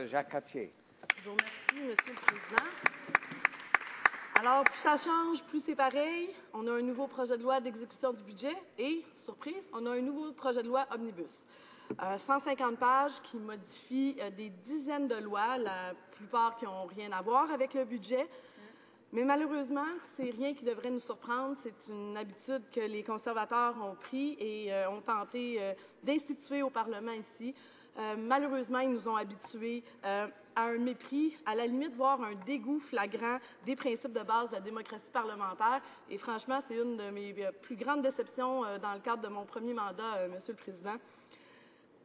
Jacques Cartier. Je vous remercie, Monsieur le Président. Alors, plus ça change, plus c'est pareil. On a un nouveau projet de loi d'exécution du budget et, surprise, on a un nouveau projet de loi Omnibus. 150 pages qui modifient des dizaines de lois, la plupart qui n'ont rien à voir avec le budget. Mais malheureusement, c'est rien qui devrait nous surprendre. C'est une habitude que les conservateurs ont pris et ont tenté d'instituer au Parlement ici. Malheureusement, ils nous ont habitués à un mépris, à la limite, voire un dégoût flagrant des principes de base de la démocratie parlementaire. Et franchement, c'est une de mes plus grandes déceptions dans le cadre de mon premier mandat, Monsieur le Président.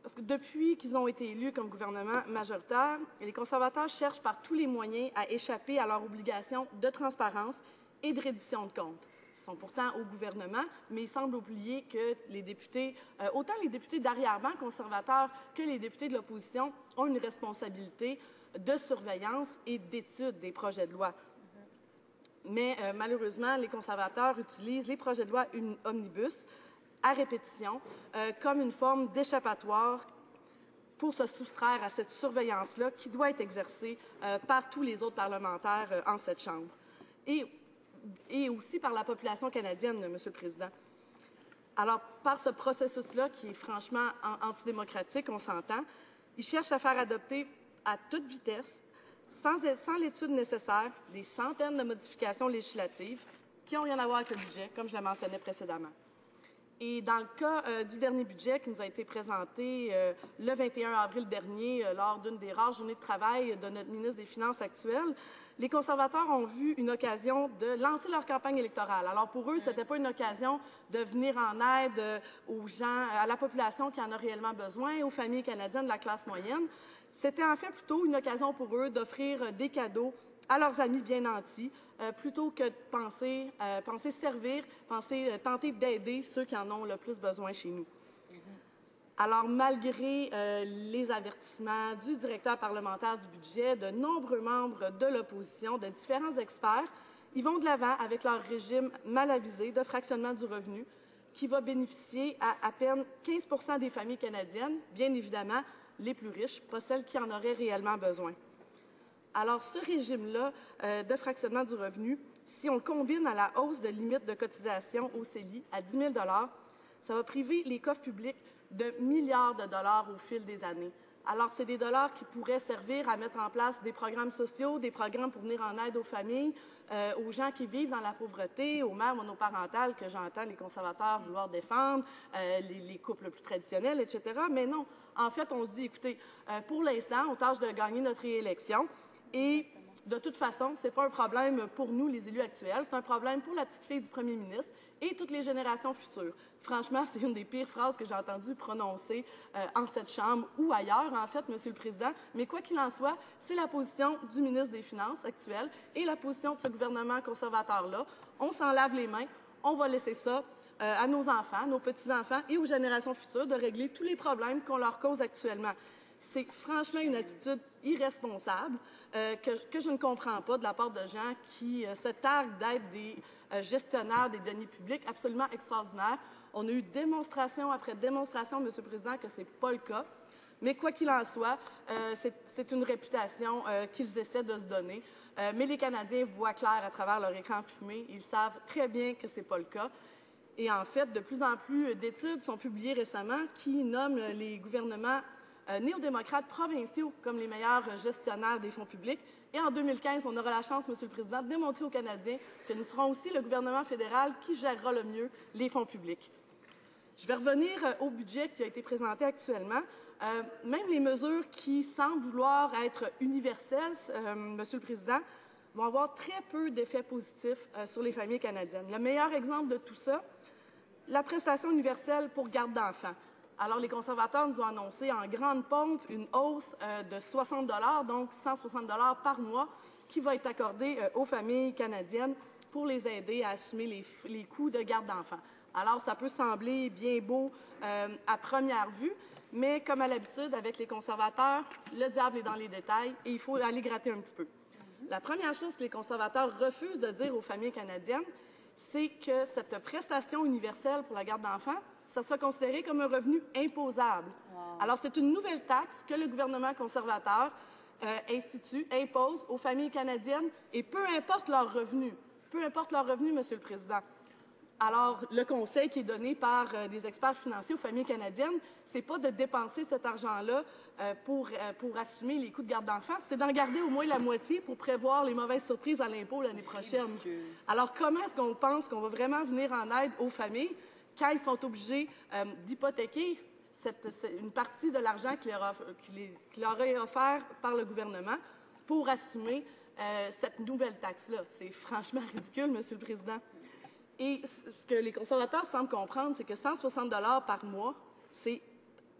Parce que depuis qu'ils ont été élus comme gouvernement majoritaire, les conservateurs cherchent par tous les moyens à échapper à leurs obligations de transparence et de reddition de comptes. Ils sont pourtant au gouvernement, mais il semble oublier que les députés, autant les députés d'arrière-ban conservateurs que les députés de l'opposition, ont une responsabilité de surveillance et d'étude des projets de loi. Mais malheureusement, les conservateurs utilisent les projets de loi omnibus à répétition, comme une forme d'échappatoire pour se soustraire à cette surveillance-là qui doit être exercée par tous les autres parlementaires en cette Chambre et aussi par la population canadienne, Monsieur le Président. Alors, par ce processus-là, qui est franchement antidémocratique, on s'entend, ils cherchent à faire adopter à toute vitesse, sans l'étude nécessaire, des centaines de modifications législatives qui n'ont rien à voir avec le budget, comme je le mentionnais précédemment. Et dans le cas du dernier budget qui nous a été présenté le 21 avril dernier, lors d'une des rares journées de travail de notre ministre des Finances actuel, les conservateurs ont vu une occasion de lancer leur campagne électorale. Alors pour eux, ce n'était pas une occasion de venir en aide aux gens, à la population qui en a réellement besoin, aux familles canadiennes de la classe moyenne. C'était en fait plutôt une occasion pour eux d'offrir des cadeaux à leurs amis bien nantis, plutôt que de penser servir, tenter d'aider ceux qui en ont le plus besoin chez nous. Alors, malgré les avertissements du directeur parlementaire du budget, de nombreux membres de l'opposition, de différents experts, ils vont de l'avant avec leur régime mal avisé de fractionnement du revenu qui va bénéficier à peine 15 % des familles canadiennes, bien évidemment les plus riches, pas celles qui en auraient réellement besoin. Alors, ce régime-là de fractionnement du revenu, si on le combine à la hausse de limite de cotisation au CELI à 10 000 ça va priver les coffres publics de milliards de dollars au fil des années. Alors, c'est des dollars qui pourraient servir à mettre en place des programmes sociaux, des programmes pour venir en aide aux familles, aux gens qui vivent dans la pauvreté, aux mères monoparentales que j'entends les conservateurs vouloir défendre, les couples plus traditionnels, etc. Mais non, en fait, on se dit, écoutez, pour l'instant, on tâche de gagner notre réélection. Et de toute façon, ce n'est pas un problème pour nous, les élus actuels, c'est un problème pour la petite fille du premier ministre et toutes les générations futures. Franchement, c'est une des pires phrases que j'ai entendues prononcer en cette Chambre ou ailleurs, en fait, Monsieur le Président. Mais quoi qu'il en soit, c'est la position du ministre des Finances actuel et la position de ce gouvernement conservateur-là. On s'en lave les mains, on va laisser ça à nos enfants, nos petits-enfants et aux générations futures de régler tous les problèmes qu'on leur cause actuellement. C'est franchement une attitude irresponsable que je ne comprends pas de la part de gens qui se targuent d'être des gestionnaires des deniers publics absolument extraordinaires. On a eu démonstration après démonstration, Monsieur le Président, que ce n'est pas le cas. Mais quoi qu'il en soit, c'est une réputation qu'ils essaient de se donner. Mais les Canadiens voient clair à travers leur écran fumé. Ils savent très bien que ce n'est pas le cas. Et en fait, de plus en plus d'études sont publiées récemment qui nomment les gouvernements néo-démocrates provinciaux comme les meilleurs gestionnaires des fonds publics. Et en 2015, on aura la chance, Monsieur le Président, de démontrer aux Canadiens que nous serons aussi le gouvernement fédéral qui gérera le mieux les fonds publics. Je vais revenir au budget qui a été présenté actuellement. Même les mesures qui semblent vouloir être universelles, Monsieur le Président, vont avoir très peu d'effets positifs sur les familles canadiennes. Le meilleur exemple de tout ça, la prestation universelle pour garde d'enfants. Alors, les conservateurs nous ont annoncé en grande pompe une hausse de 60 $, donc 160 $ par mois, qui va être accordée aux familles canadiennes pour les aider à assumer les coûts de garde d'enfants. Alors, ça peut sembler bien beau à première vue, mais comme à l'habitude avec les conservateurs, le diable est dans les détails et il faut aller gratter un petit peu. La première chose que les conservateurs refusent de dire aux familles canadiennes, c'est que cette prestation universelle pour la garde d'enfants ça soit considéré comme un revenu imposable. Wow. Alors, c'est une nouvelle taxe que le gouvernement conservateur impose aux familles canadiennes, et peu importe leur revenu, Monsieur le Président. Alors, le conseil qui est donné par des experts financiers aux familles canadiennes, c'est pas de dépenser cet argent-là pour assumer les coûts de garde d'enfants, c'est d'en garder au moins la moitié pour prévoir les mauvaises surprises à l'impôt l'année prochaine. Alors, comment est-ce qu'on pense qu'on va vraiment venir en aide aux familles quand ils sont obligés d'hypothéquer une partie de l'argent qui leur est offert par le gouvernement pour assumer cette nouvelle taxe-là? C'est franchement ridicule, Monsieur le Président. Et ce que les conservateurs semblent comprendre, c'est que 160 $ par mois, c'est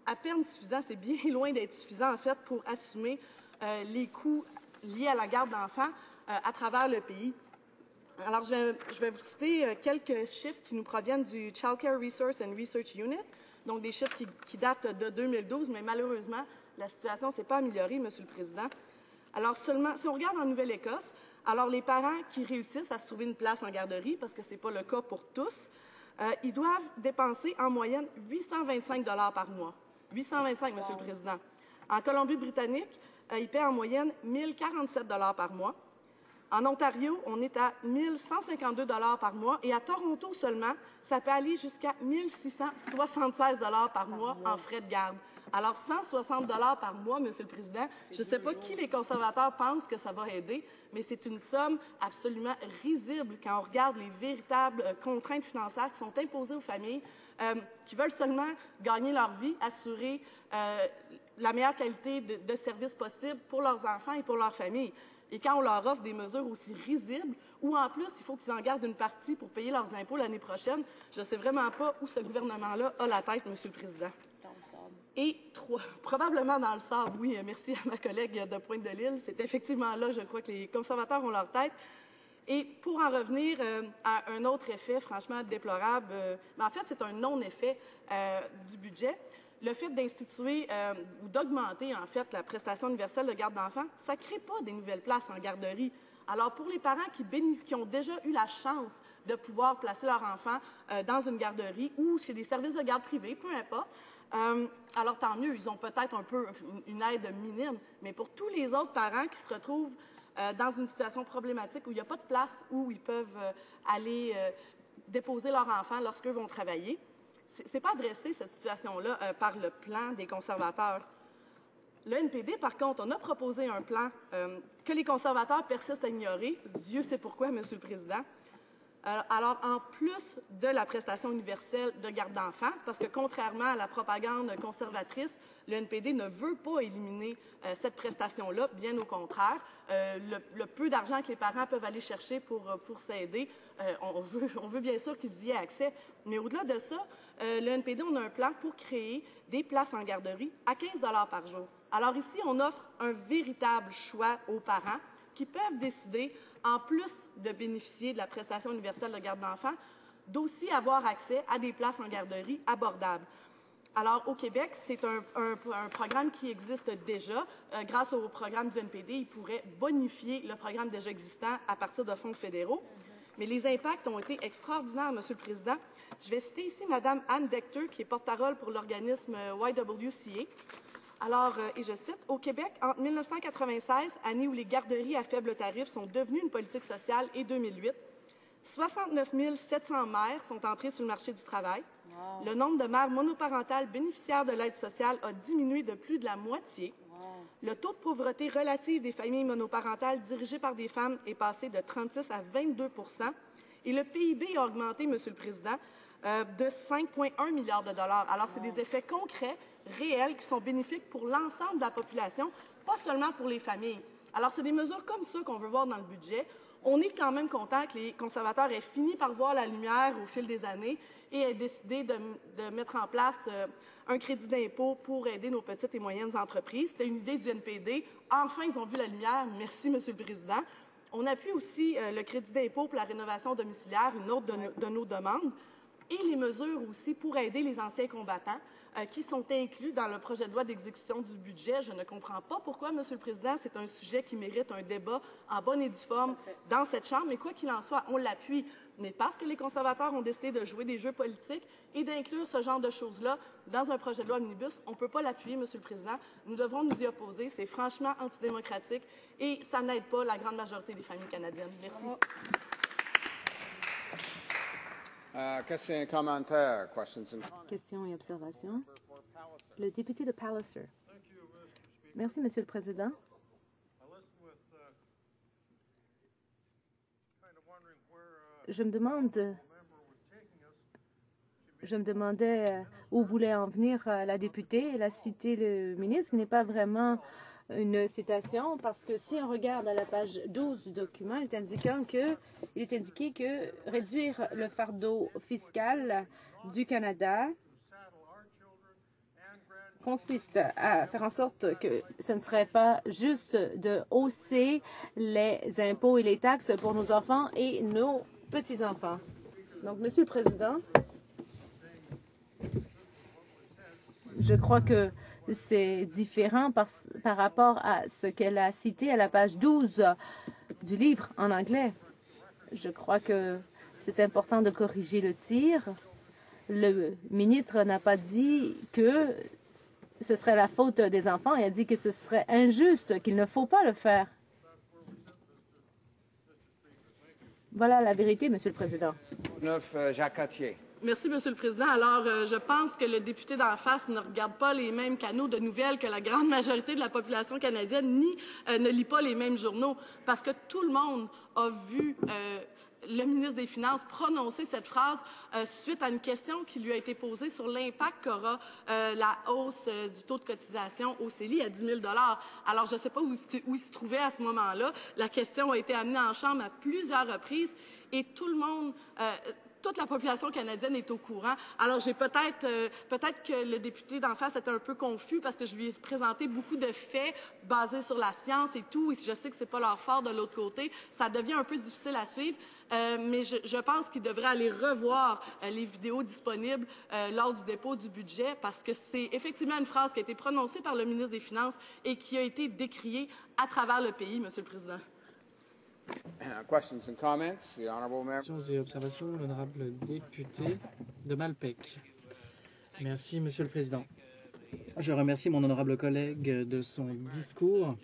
à peine suffisant, c'est bien loin d'être suffisant, en fait, pour assumer les coûts liés à la garde d'enfants à travers le pays. Alors, je vais vous citer quelques chiffres qui nous proviennent du Child Care Resource and Research Unit, donc des chiffres qui datent de 2012, mais malheureusement, la situation ne s'est pas améliorée, Monsieur le Président. Alors, seulement, si on regarde en Nouvelle-Écosse, alors les parents qui réussissent à se trouver une place en garderie, parce que ce n'est pas le cas pour tous, ils doivent dépenser en moyenne 825 $ par mois. 825, Monsieur le Président. En Colombie-Britannique, ils paient en moyenne 1047 $ par mois. En Ontario, on est à 1152 $ par mois. Et à Toronto seulement, ça peut aller jusqu'à 1676 $ par mois en frais de garde. Alors, 160 $ par mois, Monsieur le Président, je ne sais pas qui les conservateurs pensent que ça va aider, mais c'est une somme absolument risible quand on regarde les véritables contraintes financières qui sont imposées aux familles qui veulent seulement gagner leur vie, assurer la meilleure qualité de service possible pour leurs enfants et pour leurs familles. Et quand on leur offre des mesures aussi risibles, ou en plus, il faut qu'ils en gardent une partie pour payer leurs impôts l'année prochaine, je ne sais vraiment pas où ce gouvernement-là a la tête, Monsieur le Président. Dans le sable. Et probablement dans le sable, oui, merci à ma collègue de Pointe-de-l'Île. C'est effectivement là, je crois, que les conservateurs ont leur tête. Et pour en revenir à un autre effet franchement déplorable, mais en fait, c'est un non-effet du budget. Le fait d'instituer ou d'augmenter, en fait, la prestation universelle de garde d'enfants, ça ne crée pas des nouvelles places en garderie. Alors, pour les parents qui ont déjà eu la chance de pouvoir placer leur enfant dans une garderie ou chez des services de garde privés, peu importe, alors tant mieux, ils ont peut-être un peu une aide minime, mais pour tous les autres parents qui se retrouvent dans une situation problématique où il n'y a pas de place où ils peuvent aller déposer leur enfant lorsqu'eux vont travailler, ce n'est pas adressé, cette situation-là, par le plan des conservateurs. Le NPD, par contre, on a proposé un plan que les conservateurs persistent à ignorer. Dieu sait pourquoi, Monsieur le Président. Alors, en plus de la prestation universelle de garde d'enfants, parce que contrairement à la propagande conservatrice, le NPD ne veut pas éliminer cette prestation-là, bien au contraire. Le peu d'argent que les parents peuvent aller chercher pour s'aider, on veut bien sûr qu'ils y aient accès. Mais au-delà de ça, le NPD, on a un plan pour créer des places en garderie à 15 $ par jour. Alors ici, on offre un véritable choix aux parents qui peuvent décider, en plus de bénéficier de la prestation universelle de garde d'enfants, d'aussi avoir accès à des places en garderie abordables. Alors, au Québec, c'est un programme qui existe déjà. Grâce au programme du NPD, ils pourraient bonifier le programme déjà existant à partir de fonds fédéraux. Mais les impacts ont été extraordinaires, Monsieur le Président. Je vais citer ici Mme Anne Decter, qui est porte-parole pour l'organisme YWCA. Alors, et je cite, « Au Québec, entre 1996, année où les garderies à faible tarif sont devenues une politique sociale, et 2008, 69 700 mères sont entrées sur le marché du travail. Wow. Le nombre de mères monoparentales bénéficiaires de l'aide sociale a diminué de plus de la moitié. Wow. Le taux de pauvreté relative des familles monoparentales dirigées par des femmes est passé de 36 à 22 % et le PIB a augmenté, Monsieur le Président, de 5,1 milliards $. Alors, c'est des effets concrets, réels, qui sont bénéfiques pour l'ensemble de la population, pas seulement pour les familles. Alors, c'est des mesures comme ça qu'on veut voir dans le budget. On est quand même content que les conservateurs aient fini par voir la lumière au fil des années et aient décidé de mettre en place un crédit d'impôt pour aider nos petites et moyennes entreprises. C'était une idée du NPD. Enfin, ils ont vu la lumière. Merci, Monsieur le Président. On appuie aussi le crédit d'impôt pour la rénovation domiciliaire, une autre de nos demandes. et les mesures aussi pour aider les anciens combattants qui sont inclus dans le projet de loi d'exécution du budget. Je ne comprends pas pourquoi, Monsieur le Président, c'est un sujet qui mérite un débat en bonne et due forme dans cette Chambre, mais quoi qu'il en soit, on l'appuie. Mais parce que les conservateurs ont décidé de jouer des jeux politiques et d'inclure ce genre de choses-là dans un projet de loi omnibus, on ne peut pas l'appuyer, Monsieur le Président. Nous devrons nous y opposer. C'est franchement antidémocratique et ça n'aide pas la grande majorité des familles canadiennes. Merci. Questions et commentaires. Questions et observations. Le député de Palliser. Merci, Monsieur le Président. Je me demandais où voulait en venir la députée. Elle a cité le ministre, qui n'est pas vraiment une citation, parce que si on regarde à la page 12 du document, il est indiqué que réduire le fardeau fiscal du Canada consiste à faire en sorte que ce ne serait pas juste de hausser les impôts et les taxes pour nos enfants et nos petits-enfants. Donc, Monsieur le Président, je crois que c'est différent par rapport à ce qu'elle a cité à la page 12 du livre en anglais. Je crois que c'est important de corriger le tir. Le ministre n'a pas dit que ce serait la faute des enfants. Il a dit que ce serait injuste, qu'il ne faut pas le faire. Voilà la vérité, Monsieur le Président. Jacques Cartier. Merci, Monsieur le Président. Alors, je pense que le député d'en face ne regarde pas les mêmes canaux de nouvelles que la grande majorité de la population canadienne, ni ne lit pas les mêmes journaux, parce que tout le monde a vu le ministre des Finances prononcer cette phrase suite à une question qui lui a été posée sur l'impact qu'aura la hausse du taux de cotisation au CELI à 10 000 $. Alors, je ne sais pas où il se trouvait à ce moment-là. La question a été amenée en Chambre à plusieurs reprises et tout le monde... toute la population canadienne est au courant. Alors, j'ai peut-être que le député d'en face était un peu confus parce que je lui ai présenté beaucoup de faits basés sur la science et tout. Et je sais que c'est pas leur fort de l'autre côté. Ça devient un peu difficile à suivre. Mais je pense qu'il devrait aller revoir les vidéos disponibles lors du dépôt du budget parce que c'est effectivement une phrase qui a été prononcée par le ministre des Finances et qui a été décriée à travers le pays, Monsieur le Président. Questions and comments. The honourable member. Questions et observations, l'honorable député de Malpec. Merci, Monsieur le Président. Je remercie mon honorable collègue de son discours.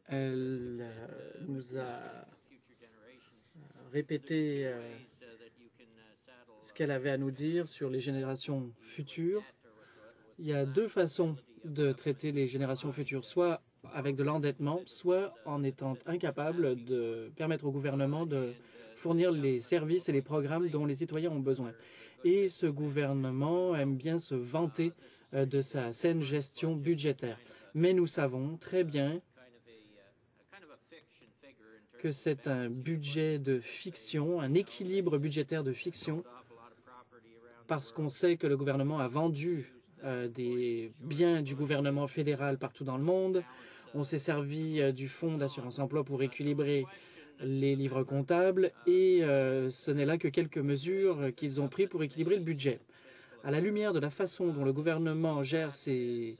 Elle nous a répété ce qu'elle avait à nous dire sur les générations futures. Il y a deux façons de traiter les générations futures, soit avec de l'endettement, soit en étant incapable de permettre au gouvernement de fournir les services et les programmes dont les citoyens ont besoin. Et ce gouvernement aime bien se vanter de sa saine gestion budgétaire. Mais nous savons très bien que c'est un budget de fiction, un équilibre budgétaire de fiction, parce qu'on sait que le gouvernement a vendu des biens du gouvernement fédéral partout dans le monde. On s'est servi du fonds d'assurance emploi pour équilibrer les livres comptables et ce n'est là que quelques mesures qu'ils ont prises pour équilibrer le budget. À la lumière de la façon dont le gouvernement gère ses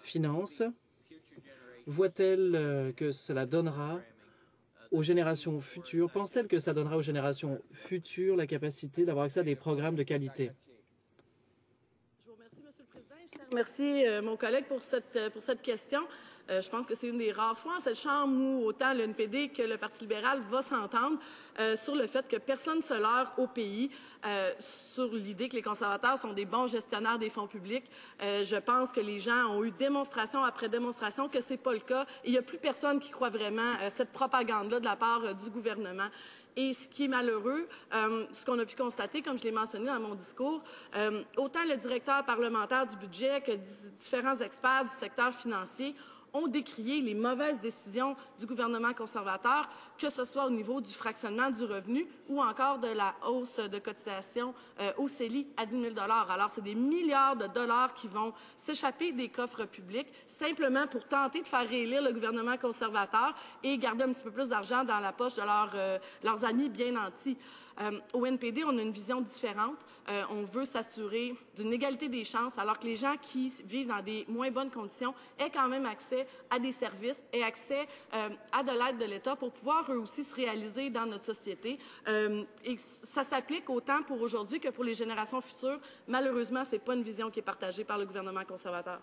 finances, voit-elle que cela donnera aux générations futures, pense-t-elle que ça donnera aux générations futures la capacité d'avoir accès à des programmes de qualité? Je vous remercie, Monsieur le Président. Je remercie mon collègue pour cette question. Je pense que c'est une des rares fois en cette Chambre où autant le NPD que le Parti libéral va s'entendre sur le fait que personne ne se leurre au pays sur l'idée que les conservateurs sont des bons gestionnaires des fonds publics. Je pense que les gens ont eu démonstration après démonstration que ce n'est pas le cas. Il n'y a plus personne qui croit vraiment cette propagande-là de la part du gouvernement. Et ce qui est malheureux, ce qu'on a pu constater, comme je l'ai mentionné dans mon discours, autant le directeur parlementaire du budget que différents experts du secteur financier ont décrié les mauvaises décisions du gouvernement conservateur, que ce soit au niveau du fractionnement du revenu ou encore de la hausse de cotisation au CELI à 10 000 $. Alors, c'est des milliards de dollars qui vont s'échapper des coffres publics simplement pour tenter de faire réélire le gouvernement conservateur et garder un petit peu plus d'argent dans la poche de leurs amis bien nantis. Au NPD, on a une vision différente. On veut s'assurer d'une égalité des chances, alors que les gens qui vivent dans des moins bonnes conditions aient quand même accès à des services et accès à de l'aide de l'État pour pouvoir eux aussi se réaliser dans notre société. Et ça s'applique autant pour aujourd'hui que pour les générations futures. Malheureusement, ce n'est pas une vision qui est partagée par le gouvernement conservateur.